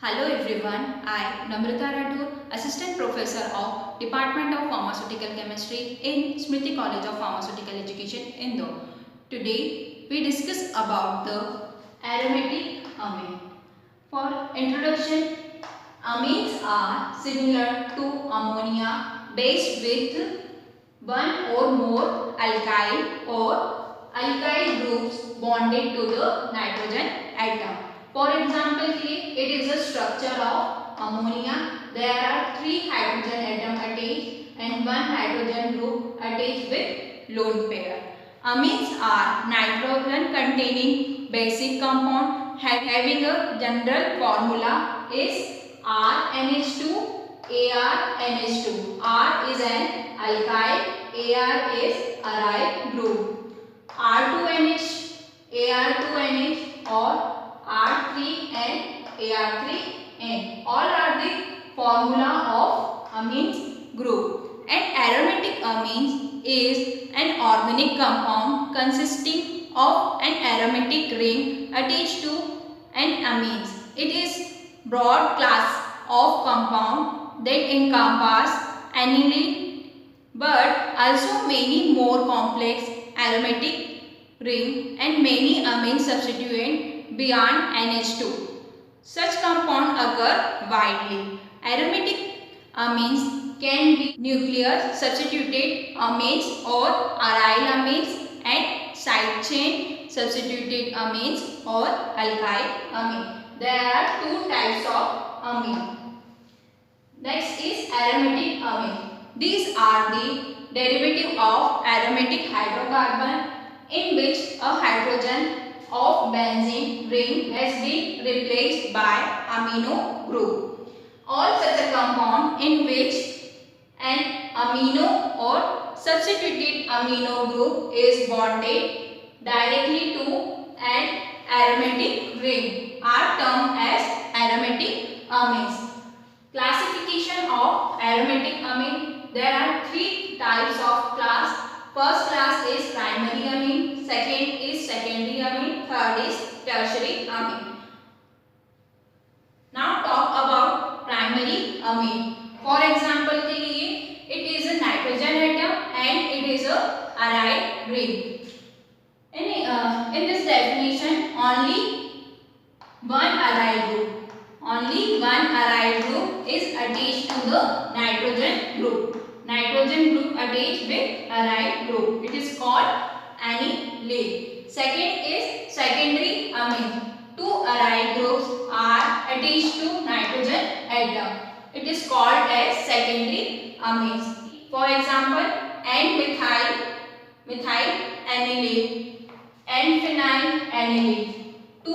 Hello everyone, I Namrata Rathore, Assistant Professor of Department of Pharmaceutical Chemistry in Smriti College of Pharmaceutical Education, Indore. Today we discuss about the aromatic amine. For introduction, amines are similar to ammonia based with one or more alkyl or alkyl groups bonded to the nitrogen atom. For example, it is a structure of ammonia. There are 3 hydrogen atom attached and 1 hydrogen group attached with lone pair. Amines are nitrogen containing basic compound having a general formula is RNH2 ARNH2. R is an alkyl, Ar is aryl group. R2NH, Ar2NH or R3N, Ar3N. All are the formula of amines group. And aromatic amines is an organic compound consisting of an aromatic ring attached to an amines. It is broad class of compound that encompass aniline but also many more complex aromatic ring and many amine substituent beyond NH2. Such compounds occur widely. Aromatic amines can be nuclear substituted amines or aryl amines and side chain substituted amines or alkyl amine. There are 2 types of amine. Next is aromatic amine. These are the derivative of aromatic hydrocarbon in which a hydrogen of benzene ring has been replaced by amino group. All such a compound in which an amino or substituted amino group is bonded directly to an aromatic ring are termed as aromatic amines. Classification of aromatic amine. There are 3 types of class. First class is primary amine, second is secondary amine, third is tertiary amine. Now talk about primary amine. For example के लिए it is a nitrogen atom and it is a aryl ring. In this definition only one aryl group is attached to the nitrogen group. Nitrogen group attached with aryl group. It is called aniline. Second is secondary amine. 2 aryl groups are attached to nitrogen atom. It is called as secondary amines. For example, N-methyl aniline, N-phenyl aniline. 2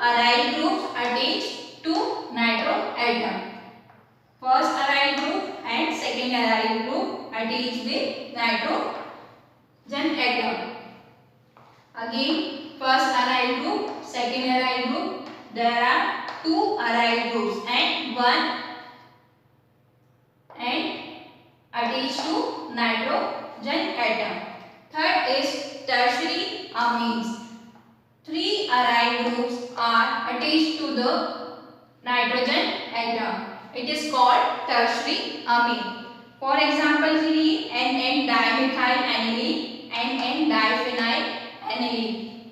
aryl groups attached to nitro atom. First aryl group and second aryl group attached with nitrogen atom. Again, first aryl group, second aryl group. There are 2 aryl groups and 1 attached to nitrogen atom. Third is tertiary amines. 3 aryl groups are attached to the nitrogen atom. It is called tertiary amine. For example, N-dimethyl aniline and N-diphenyl aniline.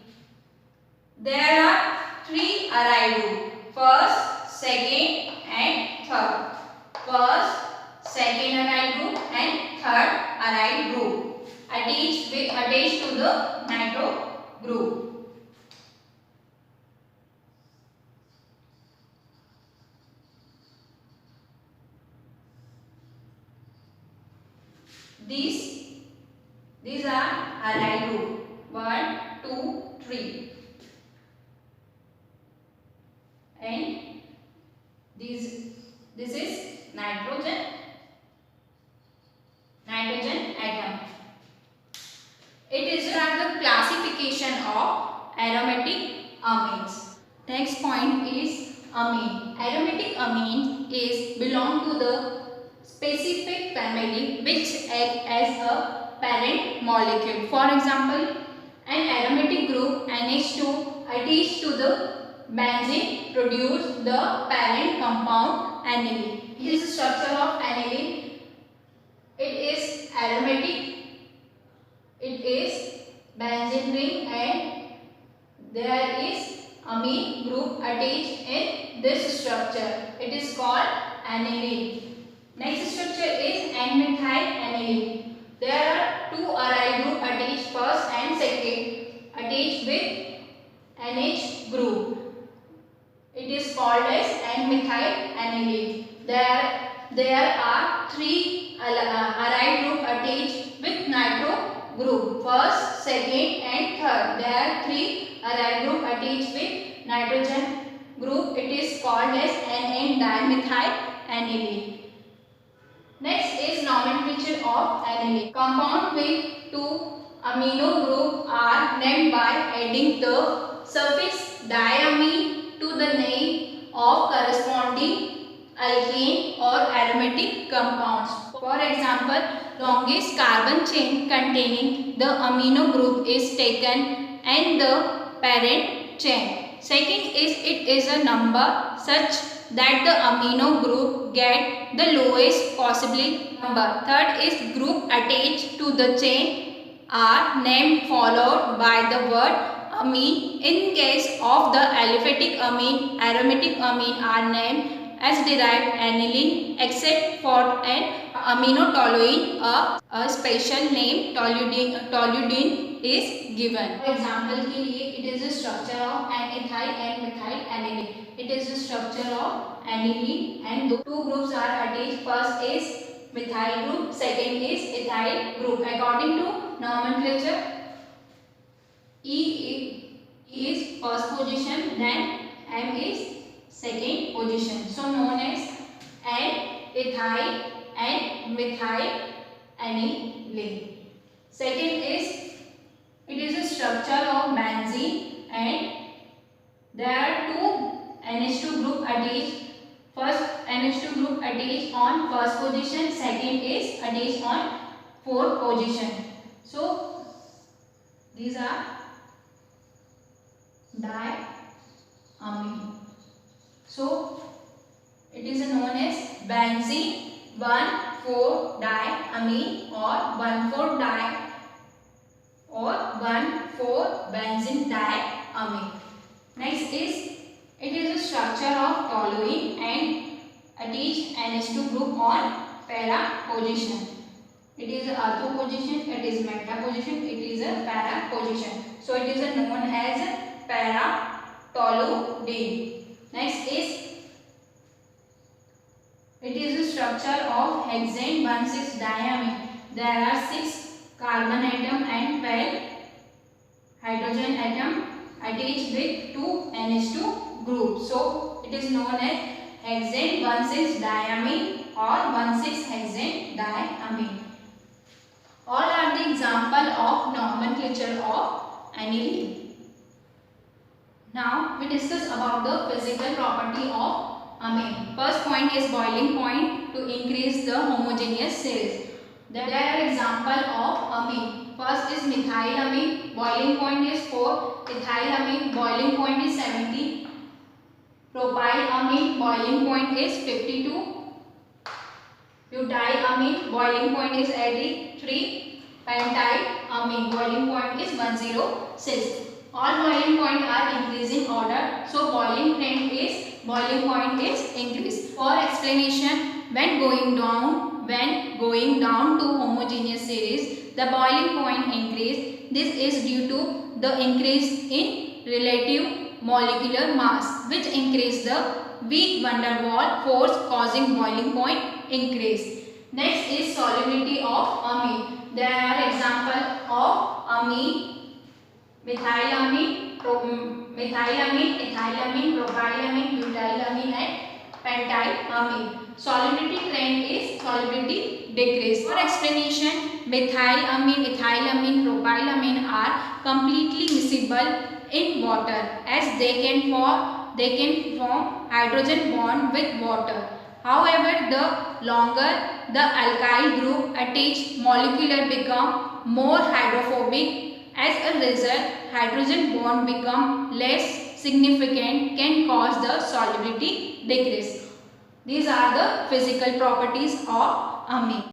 There are 3 aryl groups. First, second and third. First, second aryl group and third aryl group attached to the nitro group. These are aryl group 1, 2, 3 and this is nitrogen atom. It is the classification of aromatic amines. Next point is amine. Aromatic amine is belong to the specific family which act as a parent molecule. For example, an aromatic group NH2 attached to the benzene produce the parent compound aniline. This is structure of aniline. It is aromatic, it is benzene ring, and there is amine group attached in this structure. It is called aniline. Next structure is N-methyl aniline. There are two aryl group attached, first and second, attached with NH group. It is called as N-methyl aniline. There are three aryl group attached with nitro group, first, second and third. There are three aryl group attached with nitrogen group. It is called as N-dimethyl aniline. Next is nomenclature of aniline. Compound with two amino group are named by adding the suffix diamine to the name of corresponding alkane or aromatic compounds. For example, longest carbon chain containing the amino group is taken and the parent chain. Second is it is a number such that the amino group get the lowest possible number. Third is group attached to the chain are named followed by the word amine. In case of the aliphatic amine, aromatic amine are named as derived aniline, except for an aminotoluene, a special name toluene is given. For example के लिए it is a structure of N-ethyl and methyl aniline. It is the structure of aniline and two groups are attached. First is methyl group, second is ethyl group. According to nomenclature, E is first position, then M is second position. So known as N-ethyl and methyl aniline. Second is it is a structure of benzene and there are two NH2 group attached. First NH2 group attached on first position, second is attached on fourth position. So these are diamine. So it is known as benzene 1,4-diamine or 1,4-benzene diamine. Next is it is a structure of toluene and attached NH2 group on para position. It is a alpha position, it is meta position, it is a para position. So it is known as para toluene. Next is it is a structure of hexane 1,6-diamine. There are 6 carbon atom and 12 hydrogen atom attached with 2 NH2 groups. So it is known as hexane 1,6-diamine or 1,6-hexane diamine. All are the example of nomenclature of aniline. Now we discuss about the physical property of amine. First point is boiling point to increase the homogeneous series. There are example of amine. First is methylamine, boiling point is 4. Ethylamine, boiling point is 70. Propylamine, boiling point is 52. Butylamine, boiling point is 83. Pentylamine, boiling point is 106. All boiling point are increasing order, so boiling point is increased. For explanation, when going down to homogeneous series, the boiling point increase. This is due to the increase in relative molecular mass, which increase the weak van der Waals force causing boiling point increase. Next is solubility of amine. There are example of amine, methylamine, ethylamine, propylamine, butylamine and pentylamine. Solubility trend is solubility decrease. For explanation, methylamine, ethylamine, propylamine are completely miscible in water as they can form hydrogen bond with water. However, the longer the alkyl group attached molecular become more hydrophobic. As a result, hydrogen bond become less significant, can cause the solubility decrease. These are the physical properties of amine.